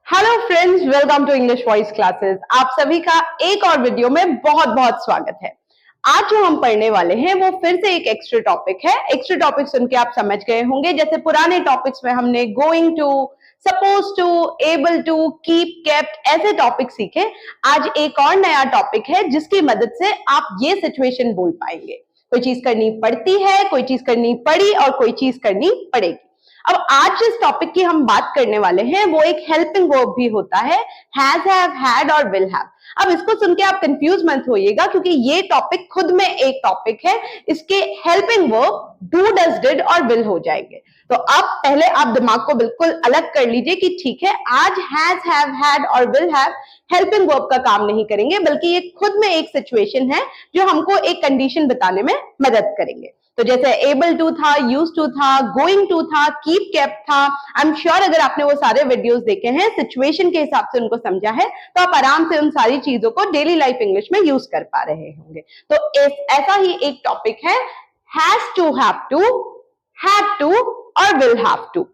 Hello friends, welcome to English voice classes. आप सभी का एक और वीडियो में बहुत बहुत स्वागत है। आज जो हम पढ़ने वाले हैं वो फिर से एक एक्स्ट्रा टॉपिक है। एक्स्ट्रा टॉपिक सुन के आप समझ गए होंगे, जैसे पुराने टॉपिक्स में हमने going to, suppose to, able to, keep, kept ऐसे टॉपिक सीखे। आज एक और नया टॉपिक है जिसकी मदद से आप ये सिचुएशन बोल पाएंगे। कोई चीज करनी पड़ती है, कोई चीज करनी पड़ी और कोई चीज करनी पड़ेगी। अब आज जिस टॉपिक की हम बात करने वाले हैं वो एक हेल्पिंग वर्ब भी होता है, हैज, हैव, हैड और विल हैव। अब इसको सुन के आप कंफ्यूज मत होइएगा, क्योंकि ये टॉपिक खुद में एक टॉपिक है। इसके helping verb do, does, did और विल हो जाएंगे। तो अब पहले आप दिमाग को बिल्कुल अलग कर लीजिए कि ठीक है, आज हैज, हैव, हैड और विल हैव हेल्पिंग वर्ब का काम नहीं करेंगे, बल्कि ये खुद में एक सिचुएशन है जो हमको एक कंडीशन बताने में मदद करेंगे। तो जैसे एबल टू था, यूज टू था, गोइंग टू था, कीप, केप्ट था। आई एम श्योर अगर आपने वो सारे वीडियोस देखे हैं, सिचुएशन के हिसाब से उनको समझा है, तो आप आराम से उन सारी चीजों को डेली लाइफ इंग्लिश में यूज कर पा रहे होंगे। तो ऐसा ही एक टॉपिक है has to, have to, had to और विल हैव टू।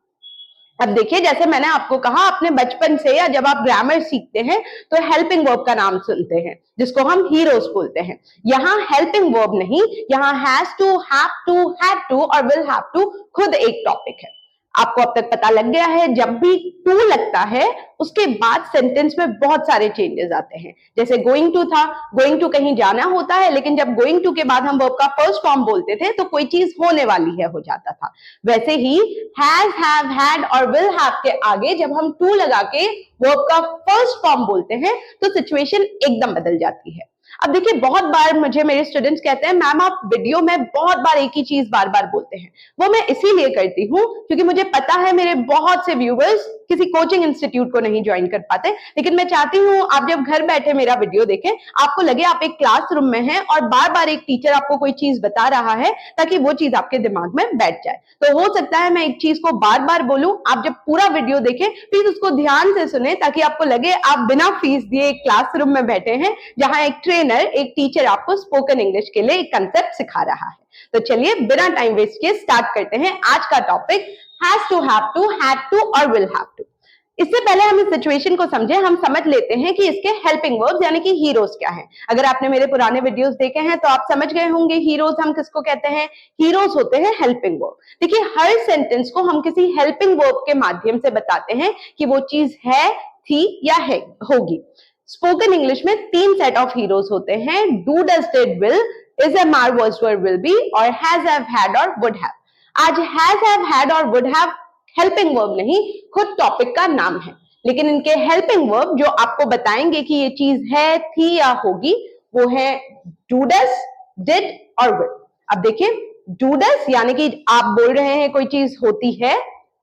अब देखिए, जैसे मैंने आपको कहा, अपने बचपन से या जब आप ग्रामर सीखते हैं तो हेल्पिंग वर्ब का नाम सुनते हैं, जिसको हम हीरोज बोलते हैं। यहाँ हेल्पिंग वर्ब नहीं, यहाँ has to, have to, had to और विल हैव टू खुद एक टॉपिक है। आपको अब तक पता लग गया है, जब भी टू लगता है उसके बाद सेंटेंस में बहुत सारे चेंजेस आते हैं। जैसे गोइंग टू था, गोइंग टू कहीं जाना होता है, लेकिन जब गोइंग टू के बाद हम वर्ब का फर्स्ट फॉर्म बोलते थे तो कोई चीज होने वाली है हो जाता था। वैसे ही हैज, हैव, हैड और विल हैव के आगे जब हम टू लगा के वर्ब का फर्स्ट फॉर्म बोलते हैं तो सिचुएशन एकदम बदल जाती है। अब देखिए, बहुत बार मुझे मेरे स्टूडेंट्स कहते हैं, मैम आप वीडियो में बहुत बार एक ही चीज बार बार बोलते हैं। वो मैं इसीलिए करती हूँ क्योंकि मुझे पता है मेरे बहुत से व्यूवर्स किसी कोचिंग इंस्टीट्यूट को नहीं ज्वाइन कर पाते, लेकिन मैं चाहती हूँ आप जब घर बैठे मेरा वीडियो देखें, आपको लगे आप एक क्लासरूम में हैं और बार बार एक टीचर आपको कोई चीज बता रहा है, ताकि वो चीज आपके दिमाग में बैठ जाए। तो हो सकता है मैं एक चीज को बार बार बोलूं, आप जब पूरा वीडियो देखें प्लीज उसको ध्यान से सुने, ताकि आपको लगे आप बिना फीस दिए एक क्लासरूम में बैठे हैं, जहां एक ट्रेनर, एक टीचर आपको स्पोकन इंग्लिश के लिए एक कंसेप्ट सिखा रहा है। तो चलिए बिना टाइम वेस्ट किए स्टार्ट करते हैं आज का topic has to, have to, had to और विल हैव टू। इससे पहले हम इस सिचुएशन को समझे, हम समझ लेते हैं कि इसके हेल्पिंग वर्ब्स यानी कि हीरोज क्या हैं। अगर आपने मेरे पुराने वीडियोस देखे हैं तो आप समझ गए होंगे हीरोज हम किसको कहते हैं। हीरोज होते हैं हेल्पिंग वर्ब। देखिए, हर सेंटेंस को हम किसी हेल्पिंग वर्ब के माध्यम से बताते हैं कि वो चीज है, थी या है, होगी। स्पोकन इंग्लिश में तीन सेट ऑफ हीरोज होते हैं, do, does, did, will, is, am, are, was, were, will be और हैज, हैव, हैड और वुड हैव। आज हैज, हैव, हैड और वुड हैव हेल्पिंग वर्ब नहीं, खुद टॉपिक का नाम है, लेकिन इनके हेल्पिंग वर्ब जो आपको बताएंगे कि ये चीज है, थी या होगी, वो है डू, डज, डिड और विल। अब देखिए, डू, डज यानी कि आप बोल रहे हैं कोई चीज होती है,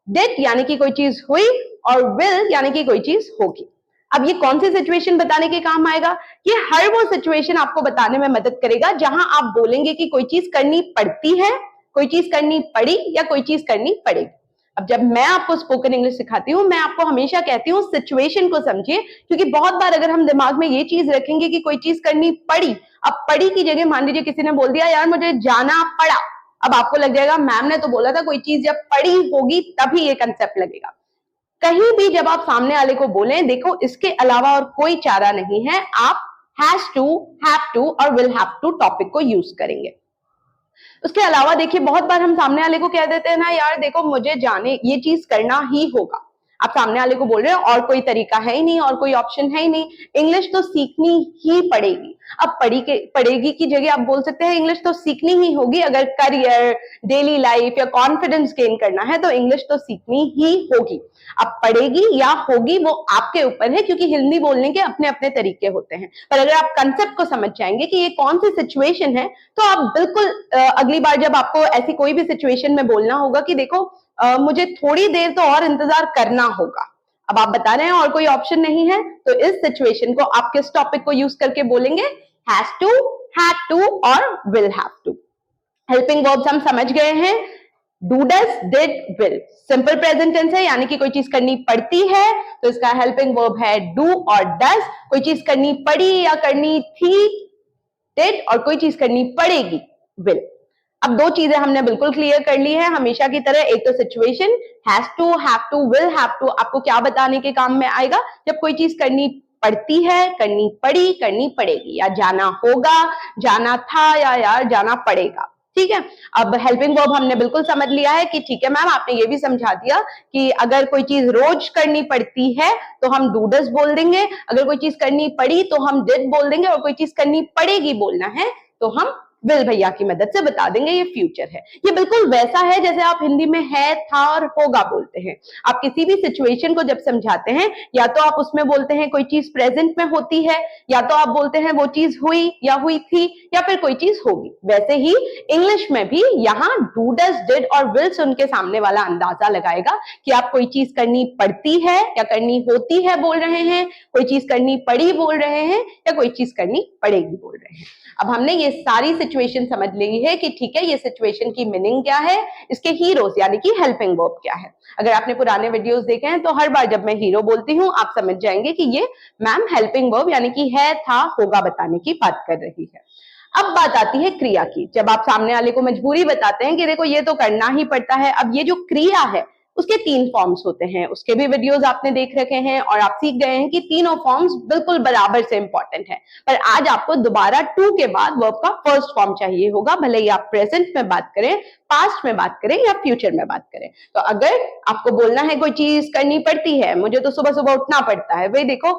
डिड यानी कि कोई चीज हुई और विल यानी कि कोई चीज होगी। अब ये कौन सी सिचुएशन बताने के काम आएगा? ये हर वो सिचुएशन आपको बताने में मदद करेगा जहां आप बोलेंगे कि कोई चीज करनी पड़ती है, कोई चीज करनी पड़ी या कोई चीज करनी पड़ेगी। अब जब मैं आपको स्पोकन इंग्लिश सिखाती हूँ, मैं आपको हमेशा कहती हूँ सिचुएशन को समझिए, क्योंकि बहुत बार अगर हम दिमाग में ये चीज रखेंगे कि कोई चीज करनी पड़ी, अब पड़ी की जगह मान लीजिए किसी ने बोल दिया यार मुझे जाना पड़ा, अब आपको लग जाएगा मैम ने तो बोला था कोई चीज जब पड़ी होगी तभी ये कंसेप्ट लगेगा। कहीं भी जब आप सामने वाले को बोलें, देखो इसके अलावा और कोई चारा नहीं है, आप हैज टू, हैव टू और विल हैव टू टॉपिक को यूज करेंगे। उसके अलावा देखिए, बहुत बार हम सामने वाले को कह देते हैं ना, यार देखो मुझे जाने ये चीज करना ही होगा। आप सामने वाले को बोल रहे हैं और कोई तरीका है ही नहीं और कोई ऑप्शन है ही नहीं, इंग्लिश तो सीखनी ही पड़ेगी। अब पड़ेगी की जगह आप बोल सकते हैं इंग्लिश तो सीखनी ही होगी। अगर करियर, डेली लाइफ या कॉन्फिडेंस गेन करना है तो इंग्लिश तो सीखनी ही होगी। अब पड़ेगी या होगी वो आपके ऊपर है, क्योंकि हिंदी बोलने के अपने अपने तरीके होते हैं। पर अगर आप कंसेप्ट को समझ जाएंगे कि ये कौन सी सिचुएशन है, तो आप बिल्कुल अगली बार जब आपको ऐसी कोई भी सिचुएशन में बोलना होगा कि देखो मुझे थोड़ी देर तो और इंतजार करना होगा, अब आप बता रहे हैं और कोई ऑप्शन नहीं है, तो इस सिचुएशन को आप किस टॉपिक को यूज करके बोलेंगे? हैज टू, हैड टू और will have to. Helping verbs हम समझ गए हैं, do, does, did, will. Simple present tense है, यानी कि कोई चीज करनी पड़ती है तो इसका हेल्पिंग वर्ब है डू और डज। कोई चीज करनी पड़ी या करनी थी, डिड, और कोई चीज करनी पड़ेगी, विल। अब दो चीजें हमने बिल्कुल क्लियर कर ली है हमेशा की तरह। एक तो situation has to, have to, will have to आपको क्या बताने के काम में आएगा, जब कोई चीज करनी पड़ती है, करनी पड़ी, करनी पड़ेगी, या जाना होगा, जाना था, या यार जाना पड़ेगा। ठीक है, अब हेल्पिंग वर्ब हमने बिल्कुल समझ लिया है कि ठीक है मैम, आपने ये भी समझा दिया कि अगर कोई चीज रोज करनी पड़ती है तो हम डू डज बोल देंगे, अगर कोई चीज करनी पड़ी तो हम डिड बोल देंगे, और कोई चीज करनी पड़ेगी बोलना है तो हम विल भैया की मदद से बता देंगे ये फ्यूचर है। ये बिल्कुल वैसा है जैसे आप हिंदी में है, था और होगा बोलते हैं। आप किसी भी सिचुएशन को जब समझाते हैं, या तो आप उसमें बोलते हैं कोई चीज प्रेजेंट में होती है, या तो आप बोलते हैं वो चीज हुई या हुई थी, या फिर कोई चीज होगी। वैसे ही इंग्लिश में भी यहाँ डू डज डिड और विल सुन के सामने वाला अंदाजा लगाएगा कि आप कोई चीज करनी पड़ती है या करनी होती है बोल रहे हैं, कोई चीज करनी पड़ी बोल रहे हैं, या कोई चीज करनी पड़ेगी बोल रहे हैं। अब हमने ये सारी सिचुएशन समझ ली है कि ठीक है ये सिचुएशन की मीनिंग क्या है, इसके हीरोज यानी कि हेल्पिंग वर्ब क्या है। अगर आपने पुराने वीडियोस देखे हैं तो हर बार जब मैं हीरो बोलती हूँ आप समझ जाएंगे कि ये मैम हेल्पिंग वर्ब यानी कि है, था, होगा बताने की बात कर रही है। अब बात आती है क्रिया की। जब आप सामने वाले को मजबूरी बताते हैं कि देखो ये तो करना ही पड़ता है, अब ये जो क्रिया है उसके 3 फॉर्म्स होते हैं, उसके भी वीडियोस आपने देख रखे हैं और आप सीख गए हैं कि तीनों फॉर्म्स बिल्कुल बराबर से इंपॉर्टेंट है। पर आज आपको दोबारा टू के बाद वर्ब का फर्स्ट फॉर्म चाहिए होगा, भले ही आप प्रेजेंट में बात करें, पास्ट में बात करें या फ्यूचर में बात करें। तो अगर आपको बोलना है कोई चीज करनी पड़ती है, मुझे तो सुबह सुबह उठना पड़ता है, भाई देखो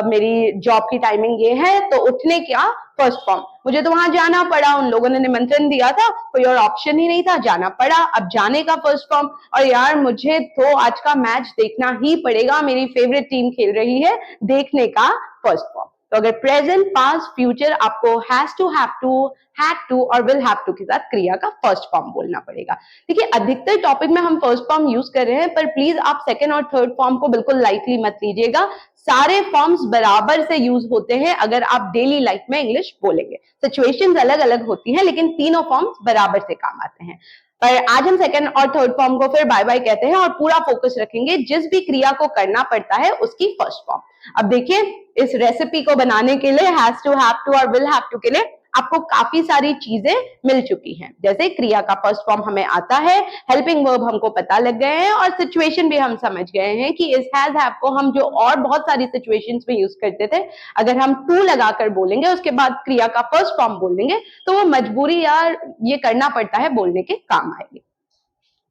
मेरी जॉब की टाइमिंग ये है, तो उठने क्या फर्स्ट फॉर्म, मुझे तो वहां जाना पड़ा, उन लोगों ने निमंत्रण दिया था, कोई और ऑप्शन ही नहीं था, जाना पड़ा। अब जाने का फर्स्ट फॉर्म, और यार मुझे तो आज का मैच देखना ही पड़ेगा, मेरी फेवरेट टीम खेल रही है, देखने का फर्स्ट फॉर्म। तो अगर प्रेजेंट, पास्ट, फ्यूचर आपको has to, have to, had to और विल हैव टू के साथ क्रिया का फर्स्ट फॉर्म बोलना पड़ेगा। देखिए अधिकतर टॉपिक में हम फर्स्ट फॉर्म यूज कर रहे हैं, पर प्लीज आप सेकंड और थर्ड फॉर्म को बिल्कुल लाइटली मत लीजिएगा। सारे फॉर्म्स बराबर से यूज होते हैं अगर आप डेली लाइफ में इंग्लिश बोलेंगे। सिचुएशंस अलग अलग होती हैं लेकिन तीनों फॉर्म्स बराबर से काम आते हैं। पर आज हम सेकंड और थर्ड फॉर्म को फिर बाय बाय कहते हैं और पूरा फोकस रखेंगे जिस भी क्रिया को करना पड़ता है उसकी फर्स्ट फॉर्म। अब देखिए इस रेसिपी को बनाने के लिए हैज टू, हैव टू और विल हैव टू के लिए आपको काफी सारी चीजें मिल चुकी हैं। जैसे क्रिया का फर्स्ट फॉर्म हमें आता है, हेल्पिंग वर्ब हमको पता लग गए हैं और सिचुएशन भी हम समझ गए हैं कि इस हैज हैव को हम जो और बहुत सारी सिचुएशंस में यूज करते थे, अगर हम टू लगाकर बोलेंगे उसके बाद क्रिया का फर्स्ट फॉर्म बोल देंगे तो वो मजबूरी या ये करना पड़ता है बोलने के काम आएगी।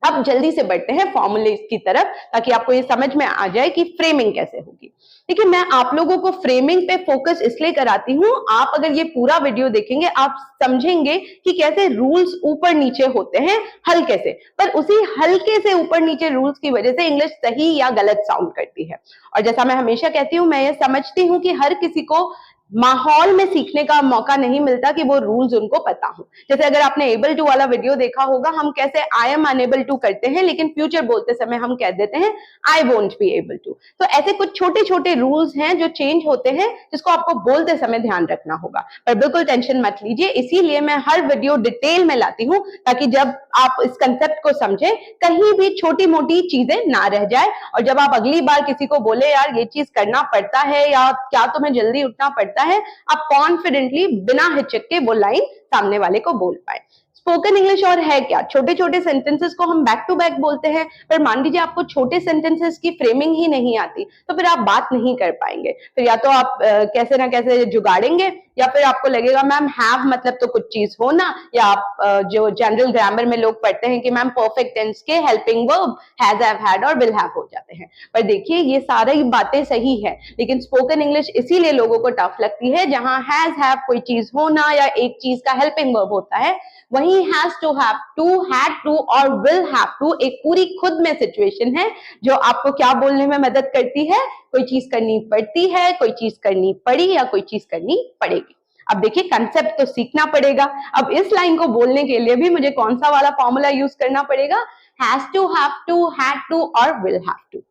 अब जल्दी से बढ़ते हैं फॉर्मूले की तरफ ताकि आपको ये समझ में आ जाए कि फ्रेमिंग कैसे होगी। देखिए मैं आप लोगों को फ्रेमिंग पे फोकस इसलिए कराती हूँ, आप अगर ये पूरा वीडियो देखेंगे आप समझेंगे कि कैसे रूल्स ऊपर नीचे होते हैं हल्के से, पर उसी हल्के से ऊपर नीचे रूल्स की वजह से इंग्लिश सही या गलत साउंड करती है। और जैसा मैं हमेशा कहती हूँ, मैं ये समझती हूँ कि हर किसी को माहौल में सीखने का मौका नहीं मिलता कि वो रूल्स उनको पता हो। जैसे अगर आपने एबल टू वाला वीडियो देखा होगा, हम कैसे आई एम अनएबल टू करते हैं लेकिन फ्यूचर बोलते समय हम कह देते हैं I won't be able to. तो ऐसे कुछ छोटे छोटे रूल्स हैं जो चेंज होते हैं जिसको आपको बोलते समय ध्यान रखना होगा। पर बिल्कुल टेंशन मत लीजिए, इसीलिए मैं हर वीडियो डिटेल में लाती हूँ ताकि जब आप इस कंसेप्ट को समझे कहीं भी छोटी मोटी चीजें ना रह जाए, और जब आप अगली बार किसी को बोले यार ये चीज करना पड़ता है या क्या तुम्हें जल्दी उठना पड़ता है, आप कॉन्फिडेंटली बिना हिचक के वो लाइन सामने वाले को बोल पाए। स्पोकन इंग्लिश और है क्या, छोटे छोटे सेंटेंसेस को हम बैक टू बैक बोलते हैं, पर मान लीजिए आपको छोटे सेंटेंसेस की फ्रेमिंग ही नहीं आती तो फिर आप बात नहीं कर पाएंगे। फिर या तो आप कैसे ना कैसे जुगाड़ेंगे या फिर आपको लगेगा मैम हैव मतलब तो कुछ चीज होना, या आप जो जनरल ग्रामर में लोग पढ़ते हैं कि मैम परफेक्ट टेंस के helping verb has, have, had और विल हैव हो जाते हैं। पर देखिए ये सारी बातें सही है लेकिन स्पोकन इंग्लिश इसीलिए लोगों को टफ लगती है जहां हैज, हैव कोई चीज होना या एक चीज का हेल्पिंग वर्ब होता है, वहीं has to, have to, had to और विल हैव टू एक पूरी खुद में सिचुएशन है जो आपको क्या बोलने में मदद करती है, कोई चीज करनी पड़ती है, कोई चीज करनी पड़ी या कोई चीज करनी पड़ेगी। अब देखिए कंसेप्ट तो सीखना पड़ेगा। अब इस लाइन को बोलने के लिए भी मुझे कौन सा वाला फॉर्मूला यूज करना पड़ेगा, has to, have to, had to और विल हैव टू।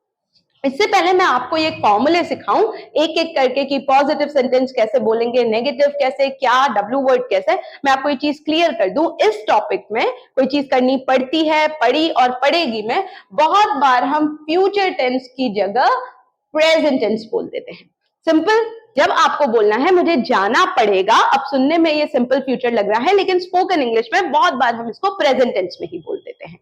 इससे पहले मैं आपको ये फॉर्मूले सिखाऊं एक एक करके कि पॉजिटिव सेंटेंस कैसे बोलेंगे, नेगेटिव कैसे, क्या डब्ल्यू वर्ड कैसे, मैं आपको ये चीज क्लियर कर दूं। इस टॉपिक में कोई चीज करनी पड़ती है, पड़ी और पड़ेगी में बहुत बार हम फ्यूचर टेंस की जगह प्रेजेंट टेंस बोल देते हैं। सिंपल, जब आपको बोलना है मुझे जाना पड़ेगा, अब सुनने में ये सिंपल फ्यूचर लग रहा है, लेकिन स्पोकन इंग्लिश में बहुत बार हम इसको प्रेजेंट टेंस में ही बोल देते हैं।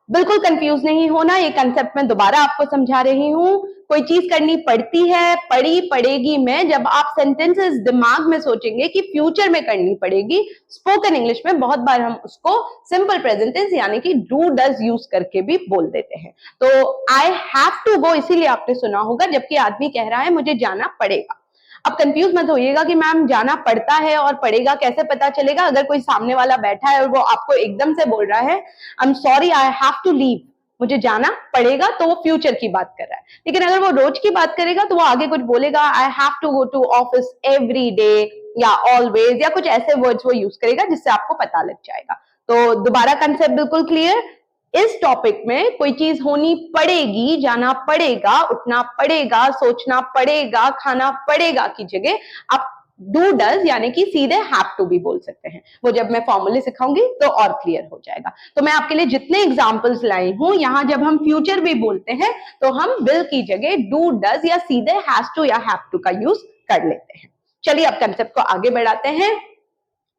बिल्कुल कंफ्यूज नहीं होना, ये कंसेप्ट मैं दोबारा आपको समझा रही हूँ। कोई चीज करनी पड़ती है, पड़ी पड़ेगी में जब आप सेंटेंसेस दिमाग में सोचेंगे कि फ्यूचर में करनी पड़ेगी, स्पोकन इंग्लिश में बहुत बार हम उसको सिंपल प्रेजेंट टेंस यानी कि डू डज यूज करके भी बोल देते हैं। तो आई हैव टू गो इसीलिए आपने सुना होगा, जबकि आदमी कह रहा है मुझे जाना पड़ेगा। अब कंफ्यूज मत होइएगा कि मैम जाना पड़ता है और पड़ेगा कैसे पता चलेगा। अगर कोई सामने वाला बैठा है और वो आपको एकदम से बोल रहा है I am sorry I have to leave, मुझे जाना पड़ेगा, तो वो फ्यूचर की बात कर रहा है। लेकिन अगर वो रोज की बात करेगा तो वो आगे कुछ बोलेगा I have to go to office every day या ऑलवेज या कुछ ऐसे वर्ड्स वो यूज करेगा जिससे आपको पता लग जाएगा। तो दोबारा कंसेप्ट बिल्कुल क्लियर। इस टॉपिक में कोई चीज होनी पड़ेगी, जाना पड़ेगा, उठना पड़ेगा, सोचना पड़ेगा, खाना पड़ेगा की जगह आप डू डज यानी कि सीधे हैव टू भी बोल सकते हैं। वो जब मैं फॉर्मूले सिखाऊंगी तो और क्लियर हो जाएगा। तो मैं आपके लिए जितने एग्जांपल्स लाई हूं, यहां जब हम फ्यूचर भी बोलते हैं तो हम विल की जगह डू डज या सीधे हैज टू या हैव टू का यूज कर लेते हैं। चलिए अब कंसेप्ट को आगे बढ़ाते हैं।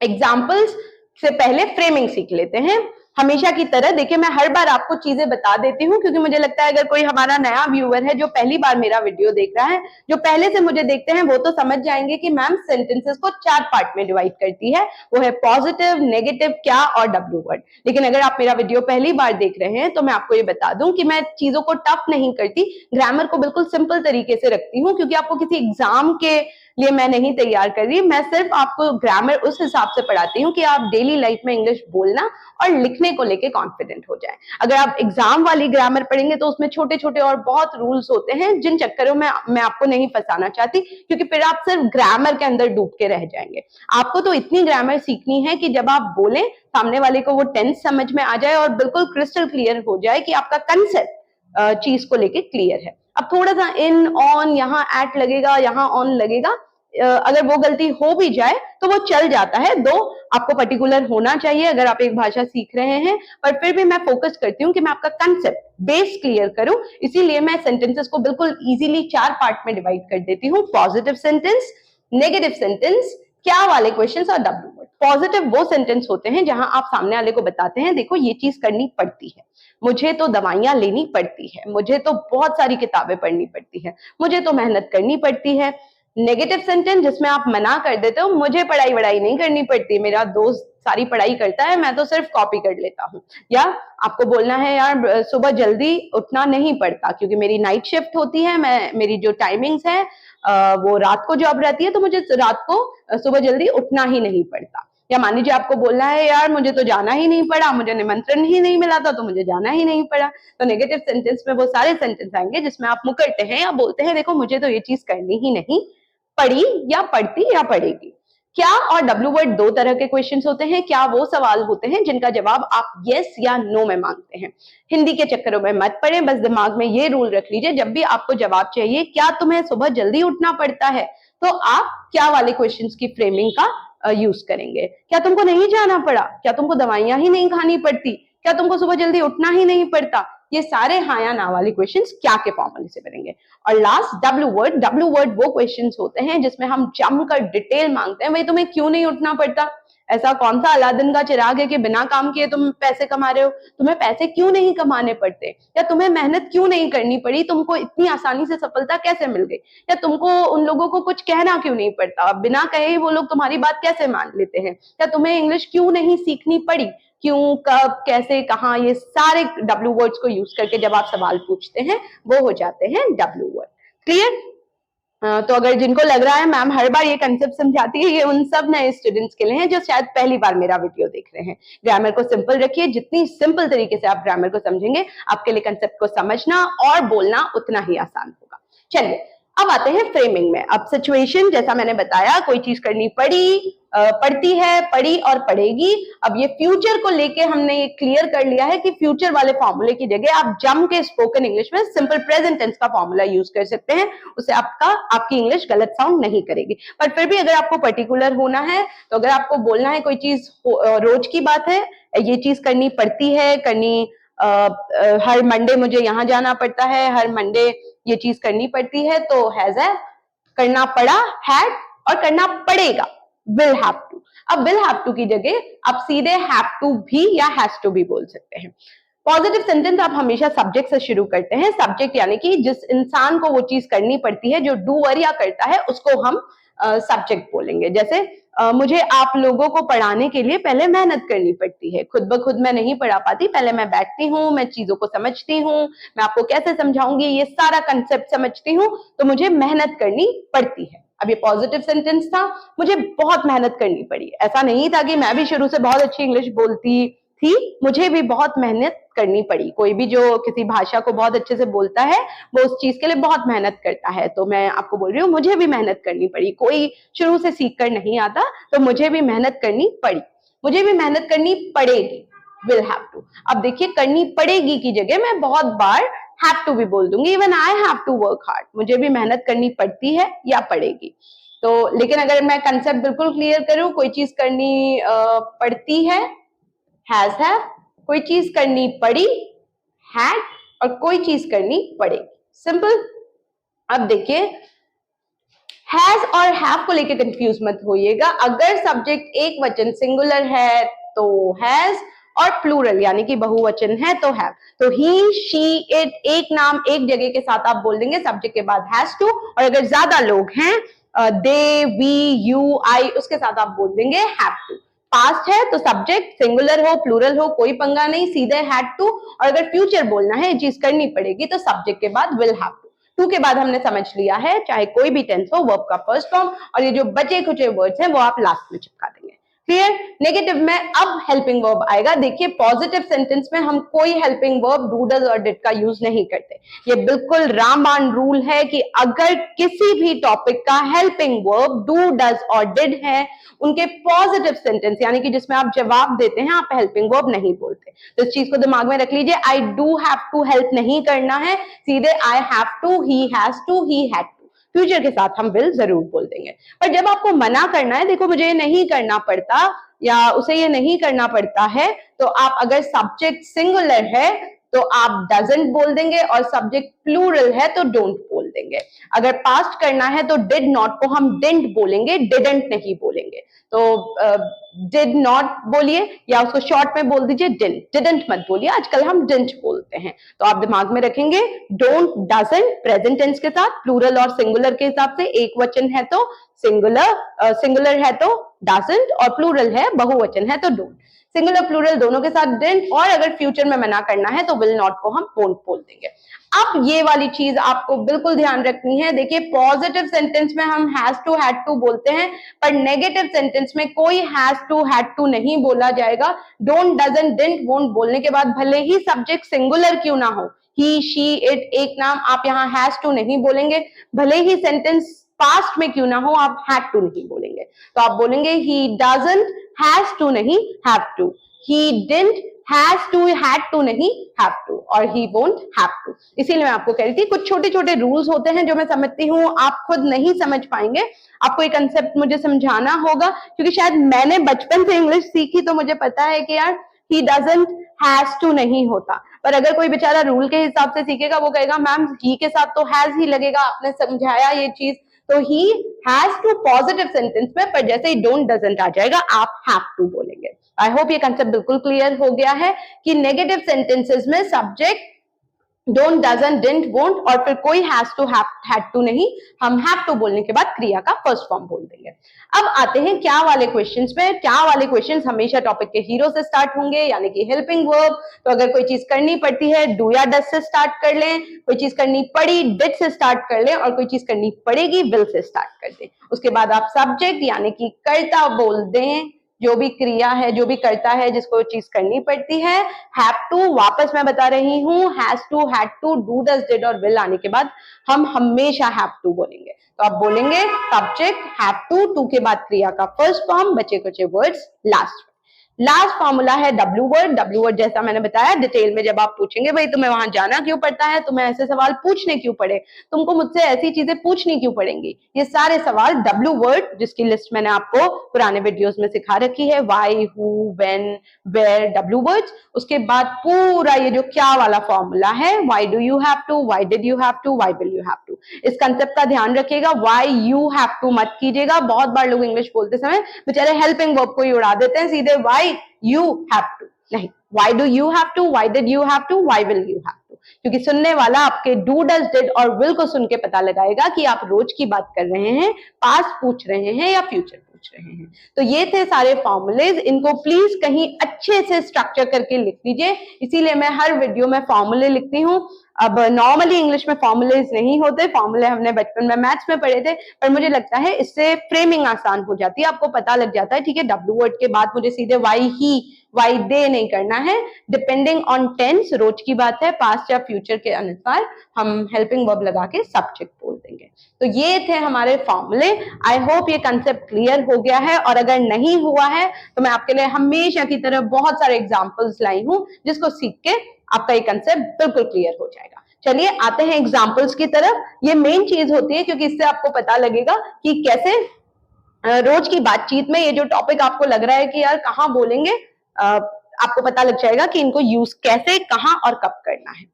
एग्जाम्पल्स से पहले फ्रेमिंग सीख लेते हैं। हमेशा की तरह देखिए, मैं हर बार आपको चीजें बता देती हूँ क्योंकि मुझे लगता है अगर कोई हमारा नया व्यूअर है जो पहली बार मेरा वीडियो देख रहा है, जो पहले से मुझे देखते हैं, वो तो समझ जाएंगे कि मैम सेंटेंसेस को 4 पार्ट में डिवाइड करती है, वो है पॉजिटिव, नेगेटिव, क्या और डब्ल्यू वर्ड। लेकिन अगर आप मेरा वीडियो पहली बार देख रहे हैं तो मैं आपको ये बता दूं कि मैं चीजों को टफ नहीं करती, ग्रामर को बिल्कुल सिंपल तरीके से रखती हूँ, क्योंकि आपको किसी एग्जाम के लिए मैं नहीं तैयार कर रही। मैं सिर्फ आपको ग्रामर उस हिसाब से पढ़ाती हूँ कि आप डेली लाइफ में इंग्लिश बोलना और लिखने को लेके कॉन्फिडेंट हो जाए। अगर आप एग्जाम वाली ग्रामर पढ़ेंगे तो उसमें छोटे छोटे और बहुत रूल्स होते हैं, जिन चक्करों में मैं आपको नहीं फंसाना चाहती, क्योंकि फिर आप सिर्फ ग्रामर के अंदर डूब के रह जाएंगे। आपको तो इतनी ग्रामर सीखनी है कि जब आप बोले सामने वाले को वो टेंस समझ में आ जाए और बिल्कुल क्रिस्टल क्लियर हो जाए कि आपका कंसेप्ट चीज को लेके क्लियर है। अब थोड़ा सा इन ऑन, यहाँ एट लगेगा, यहाँ ऑन लगेगा, अगर वो गलती हो भी जाए तो वो चल जाता है। दो आपको पर्टिकुलर होना चाहिए अगर आप एक भाषा सीख रहे हैं, पर फिर भी मैं फोकस करती हूँ कि मैं आपका कंसेप्ट बेस क्लियर करूं, इसीलिए मैं सेंटेंसेस को बिल्कुल इजीली 4 पार्ट में डिवाइड कर देती हूँ। पॉजिटिव सेंटेंस, नेगेटिव सेंटेंस, क्या वाले क्वेश्चंस और डब्ल्यू वर्ड। पॉजिटिव वो सेंटेंस होते हैं जहां आप सामने वाले को बताते हैं देखो ये चीज करनी पड़ती है, मुझे तो दवाइयां लेनी पड़ती है, मुझे तो बहुत सारी किताबें पढ़नी पड़ती है, मुझे तो मेहनत करनी पड़ती है। नेगेटिव सेंटेंस जिसमें आप मना कर देते हो, मुझे पढ़ाई वढ़ाई नहीं करनी पड़ती, मेरा दोस्त सारी पढ़ाई करता है, मैं तो सिर्फ कॉपी कर लेता हूँ। या आपको बोलना है यार सुबह जल्दी उठना नहीं पड़ता क्योंकि मेरी नाइट शिफ्ट होती है, मेरी जो टाइमिंग्स है वो रात को जॉब रहती है, तो मुझे रात को सुबह जल्दी उठना ही नहीं पड़ता। या मान लीजिए आपको बोलना है यार मुझे तो जाना ही नहीं पड़ा, मुझे निमंत्रण ही नहीं मिला था तो मुझे जाना ही नहीं पड़ा। तो नेगेटिव सेंटेंस में वो सारे सेंटेंस आएंगे जिसमें आप मुकरते हैं या बोलते हैं देखो मुझे तो ये चीज करनी ही नहीं पड़ी या पड़ती या पड़ेगी। क्या और डब्ल्यू वर्ड 2 तरह के क्वेश्चंस होते हैं। क्या वो सवाल होते हैं जिनका जवाब आप यस या नो में मांगते हैं। हिंदी के चक्करों में मत पड़े, बस दिमाग में ये रूल रख लीजिए, जब भी आपको जवाब चाहिए क्या तुम्हें सुबह जल्दी उठना पड़ता है, तो आप क्या वाले क्वेश्चंस की फ्रेमिंग का यूज करेंगे। क्या तुमको नहीं जाना पड़ा, क्या तुमको दवाइयां ही नहीं खानी पड़ती, क्या तुमको सुबह जल्दी उठना ही नहीं पड़ता, ये सारे हाँ या ना वाले क्वेश्चंस क्या के फॉर्मूले से बनेंगे। और लास्ट डब्ल्यू वर्ड वो क्वेश्चंस होते हैं जिसमें हम जमकर डिटेल मांगते हैं, भाई तुम्हें क्यों नहीं उठना पड़ता, ऐसा कौन सा अलादीन का चिराग है कि बिना काम किए तुम पैसे कमा रहे हो, तुम्हें पैसे क्यों नहीं कमाने पड़ते, या तुम्हें मेहनत क्यों नहीं करनी पड़ी, तुमको इतनी आसानी से सफलता कैसे मिल गई, या तुमको उन लोगों को कुछ कहना क्यों नहीं पड़ता, बिना कहे ही वो लोग तुम्हारी बात कैसे मान लेते हैं, या तुम्हें इंग्लिश क्यों नहीं सीखनी पड़ी, क्यों, कब, कैसे, कहाँ, ये सारे डब्ल्यू वर्ड्स को यूज करके जब आप सवाल पूछते हैं वो हो जाते हैं डब्ल्यू वर्ड। क्लियर? तो अगर जिनको लग रहा है मैम हर बार ये कंसेप्ट समझाती है, ये उन सब नए स्टूडेंट्स के लिए हैं जो शायद पहली बार मेरा वीडियो देख रहे हैं। ग्रामर को सिंपल रखिए, जितनी सिंपल तरीके से आप ग्रामर को समझेंगे आपके लिए कंसेप्ट को समझना और बोलना उतना ही आसान होगा। चलिए अब आते हैं फ्रेमिंग में। अब सिचुएशन, जैसा मैंने बताया, कोई चीज करनी पड़ती है, पड़ी और पड़ेगी। अब ये फ्यूचर को लेके हमने ये क्लियर कर लिया है कि फ्यूचर वाले फॉर्मूले की जगह आप जम के स्पोकन इंग्लिश में सिंपल प्रेजेंट टेंस का फॉर्मूला यूज कर सकते हैं, उससे आपकी इंग्लिश गलत साउंड नहीं करेगी। पर फिर भी अगर आपको पर्टिकुलर होना है, तो अगर आपको बोलना है कोई चीज रोज की बात है, ये चीज करनी पड़ती है, हर मंडे मुझे यहाँ जाना पड़ता है, हर मंडे ये चीज करनी पड़ती है, तो हैज करना पड़ा had और करना पड़ेगा will have to। अब will have to की जगह आप सीधे have to भी या has to भी बोल सकते हैं। पॉजिटिव सेंटेंस आप हमेशा सब्जेक्ट से शुरू करते हैं। सब्जेक्ट यानी कि जिस इंसान को वो चीज करनी पड़ती है, जो डूअर या करता है, उसको हम सब्जेक्ट बोलेंगे। जैसे मुझे आप लोगों को पढ़ाने के लिए पहले मेहनत करनी पड़ती है, खुद ब खुद मैं नहीं पढ़ा पाती, पहले मैं बैठती हूँ, मैं चीजों को समझती हूँ, मैं आपको कैसे समझाऊंगी, ये सारा कंसेप्ट समझती हूँ, तो मुझे मेहनत करनी पड़ती है। अब ये पॉजिटिव सेंटेंस था, मुझे बहुत मेहनत करनी पड़ी। ऐसा नहीं था कि मैं भी शुरू से बहुत अच्छी इंग्लिश बोलती थी, मुझे भी बहुत मेहनत करनी पड़ी। कोई भी जो किसी भाषा को बहुत अच्छे से बोलता है, वो उस चीज के लिए बहुत मेहनत करता है। तो मैं आपको बोल रही हूँ, मुझे भी मेहनत करनी पड़ी। कोई शुरू से सीख कर नहीं आता, तो मुझे भी मेहनत करनी पड़ी, मुझे भी मेहनत करनी पड़ेगी, will have to। अब देखिए, करनी पड़ेगी की जगह मैं बहुत बार have to भी बोल दूंगी। Even I have to work hard, मुझे भी मेहनत करनी पड़ती है या पड़ेगी। तो लेकिन अगर मैं कंसेप्ट बिल्कुल क्लियर करूं, कोई चीज करनी पड़ती है हैज हैव, कोई चीज करनी पड़ी हैड, और कोई चीज करनी पड़ेगी, सिंपल। अब देखिए, हैज और हैव को लेके कंफ्यूज मत होइएगा। अगर सब्जेक्ट एक वचन सिंगुलर है तो हैज, और प्लूरल यानी कि बहुवचन है तो हैव। तो ही, शी, इट, एक नाम एक जगह के साथ आप बोल देंगे सब्जेक्ट के बाद हैज टू, और अगर ज्यादा लोग हैं, दे, वी, यू, आई, उसके साथ आप बोल देंगे हैव टू। पास्ट है तो सब्जेक्ट सिंगुलर हो प्लूरल हो कोई पंगा नहीं, सीधे हैड टू। और अगर फ्यूचर बोलना है, चीज करनी पड़ेगी, तो सब्जेक्ट के बाद विल हैव टू। टू के बाद हमने समझ लिया है, चाहे कोई भी टेंस हो, वर्ब का फर्स्ट फॉर्म, और ये जो बचे खुचे वर्ड्स हैं वो आप लास्ट में चिपका देंगे। क्लियर? नेगेटिव में अब हेल्पिंग वर्ब आएगा। देखिए, पॉजिटिव सेंटेंस में हम कोई हेल्पिंग वर्ब डू, डज और डिड का यूज नहीं करते। ये बिल्कुल रामबाण रूल है कि अगर किसी भी टॉपिक का हेल्पिंग वर्ब डू, डज और डिड है, उनके पॉजिटिव सेंटेंस यानी कि जिसमें आप जवाब देते हैं, आप हेल्पिंग वर्ब नहीं बोलते। तो इस चीज को दिमाग में रख लीजिए। I do have to help नहीं करना है, सीधे I have to, he has to, he had to. Future के साथ हम विल जरूर बोल देंगे। पर जब आपको मना करना है, देखो मुझे ये नहीं करना पड़ता या उसे ये नहीं करना पड़ता है, तो आप अगर सब्जेक्ट सिंगुलर है तो आप डजंट बोल देंगे, और सब्जेक्ट प्लूरल है तो डोंट बोल देंगे। अगर पास्ट करना है तो डिड नॉट को हम डिडंट बोलेंगे, डिडंट नहीं बोलेंगे। तो डिड नॉट बोलिए, या उसको शॉर्ट में बोल दीजिए डिडंट, डिडंट मत बोलिए, आजकल हम डिडंट बोलते हैं। तो आप दिमाग में रखेंगे डोंट, डजंट, प्रेजेंट टेंस के साथ, प्लूरल और सिंगुलर के हिसाब से। एक वचन है तो सिंगुलर, सिंगुलर है तो डजंट, और प्लूरल है, बहुवचन है तो डोंट। सिंगुलर प्लूरल दोनों के साथ डिडंट, और अगर फ्यूचर में मना करना है तो विल नॉट को हम वोंट बोल देंगे। अब ये वाली चीज आपको बिल्कुल ध्यान रखनी है। देखिए, पॉजिटिव सेंटेंस में हम हैज टू, हैड टू बोलते हैं, पर नेगेटिव सेंटेंस में कोई हैज टू, हैड टू नहीं बोला जाएगा। डोंट, डजंट, डिडंट, वोंट बोलने के बाद भले ही सब्जेक्ट सिंगुलर क्यों ना हो, ही, शी, इट, एक नाम, आप यहाँ हैज टू नहीं बोलेंगे। भले ही सेंटेंस पास्ट में क्यों ना हो, आप हैड टू नहीं बोलेंगे। तो आप बोलेंगे ही डजंट, हैज टू नहीं, have to. He didn't, has to, had to नहीं, हैव टू। और ही वोंट, हैव टू। इसीलिए मैं आपको कह रही थी, कुछ छोटे छोटे रूल्स होते हैं जो मैं समझती हूँ आप खुद नहीं समझ पाएंगे। आपको ये कंसेप्ट मुझे समझाना होगा, क्योंकि शायद मैंने बचपन से इंग्लिश सीखी, तो मुझे पता है कि यार ही डजंट, हैज टू नहीं होता। पर अगर कोई बेचारा रूल के हिसाब से सीखेगा, वो कहेगा मैम ही के साथ तो हैज ही लगेगा, आपने समझाया ये चीज। तो he has to positive sentence में, पर जैसे ही डोंट, डजंट आ जाएगा, आप हैव टू बोलेंगे। आई होप ये कंसेप्ट बिल्कुल क्लियर हो गया है कि नेगेटिव सेंटेंसेस में subject don't, doesn't, didn't, won't, और फिर कोई हैज टू, हैड टू नहीं, हम हैव टू बोलने के बाद क्रिया का फर्स्ट फॉर्म बोल देंगे। अब आते हैं क्या वाले क्वेश्चंस में। क्या वाले क्वेश्चंस हमेशा टॉपिक के हीरो से स्टार्ट होंगे, यानी कि हेल्पिंग वर्ब। तो अगर कोई चीज करनी पड़ती है, डू या डज से स्टार्ट कर लें, कोई चीज करनी पड़ी, डिड से स्टार्ट कर लें, और कोई चीज करनी पड़ेगी, विल से स्टार्ट कर दें। उसके बाद आप सब्जेक्ट यानी कि कर्ता बोल दें, जो भी क्रिया है, जो भी करता है, जिसको चीज करनी पड़ती है। हैव टू, वापस मैं बता रही हूँ, has to, had to, do, does, did और विल आने के बाद हम हमेशा हैव टू बोलेंगे। तो आप बोलेंगे सब्जेक्ट हैव टू, टू के बाद क्रिया का फर्स्ट फॉर्म, बचे कुचे वर्ड्स लास्ट में। लास्ट फॉर्मूला है डब्ल्यू वर्ड। डब्ल्यू वर्ड जैसा मैंने बताया डिटेल में जब आप पूछेंगे भाई तुम्हें वहां जाना क्यों पड़ता है, तुम्हें ऐसे सवाल पूछने क्यों पड़े, तुमको मुझसे ऐसी चीजें पूछनी क्यों पड़ेंगी, ये सारे सवाल डब्ल्यू वर्ड जिसकी लिस्ट मैंने आपको पुराने वीडियोस में सिखा रखी है, why, who, when, where, W words. उसके बाद पूरा ये जो क्या वाला फॉर्मूला है, why do you have to, why did you have to, why will you have to, इस कंसेप्ट का ध्यान रखिएगा। व्हाई यू हैव टू मत कीजिएगा, बहुत बार लोग इंग्लिश बोलते समय बेचारे हेल्पिंग वर्ब को ही उड़ा देते हैं, सीधे व्हाई यू हैव टू नहीं, why do you have to, why did you have to, why will you have to, क्योंकि सुनने वाला आपके डू, डज, डिड और विल को सुन के पता लगाएगा कि आप रोज की बात कर रहे हैं, पास्ट पूछ रहे हैं या फ्यूचर पूछ रहे हैं। तो ये थे सारे फॉर्मूलेज, इनको प्लीज कहीं अच्छे से स्ट्रक्चर करके लिख लीजिए, इसीलिए मैं हर वीडियो में फॉर्मूले लिखती हूँ। अब नॉर्मली इंग्लिश में फॉर्मूलेज नहीं होते, फॉर्मूले हमने बचपन में मैथ्स में पढ़े थे, पर मुझे लगता है इससे फ्रेमिंग आसान हो जाती है, आपको पता लग जाता है ठीक है डब्ल्यू वर्ड के बाद मुझे सीधे वाई ही, वाई दे नहीं करना है, डिपेंडिंग ऑन टेंस, रोज की बात है, पास्ट या फ्यूचर के अनुसार हम हेल्पिंग वर्ब लगा के सब्जेक्ट बोल देंगे। तो ये थे हमारे फॉर्मूले। आई होप ये कंसेप्ट क्लियर हो गया है, और अगर नहीं हुआ है तो मैं आपके लिए हमेशा की तरह बहुत सारे एग्जाम्पल्स लाई हूं जिसको सीख के आपका ये कंसेप्ट बिल्कुल क्लियर हो जाएगा। चलिए आते हैं एग्जाम्पल्स की तरफ। ये मेन चीज होती है क्योंकि इससे आपको पता लगेगा कि कैसे रोज की बातचीत में ये जो टॉपिक आपको लग रहा है कि यार कहाँ बोलेंगे, आपको पता लग जाएगा कि इनको यूज कैसे, कहाँ और कब करना है।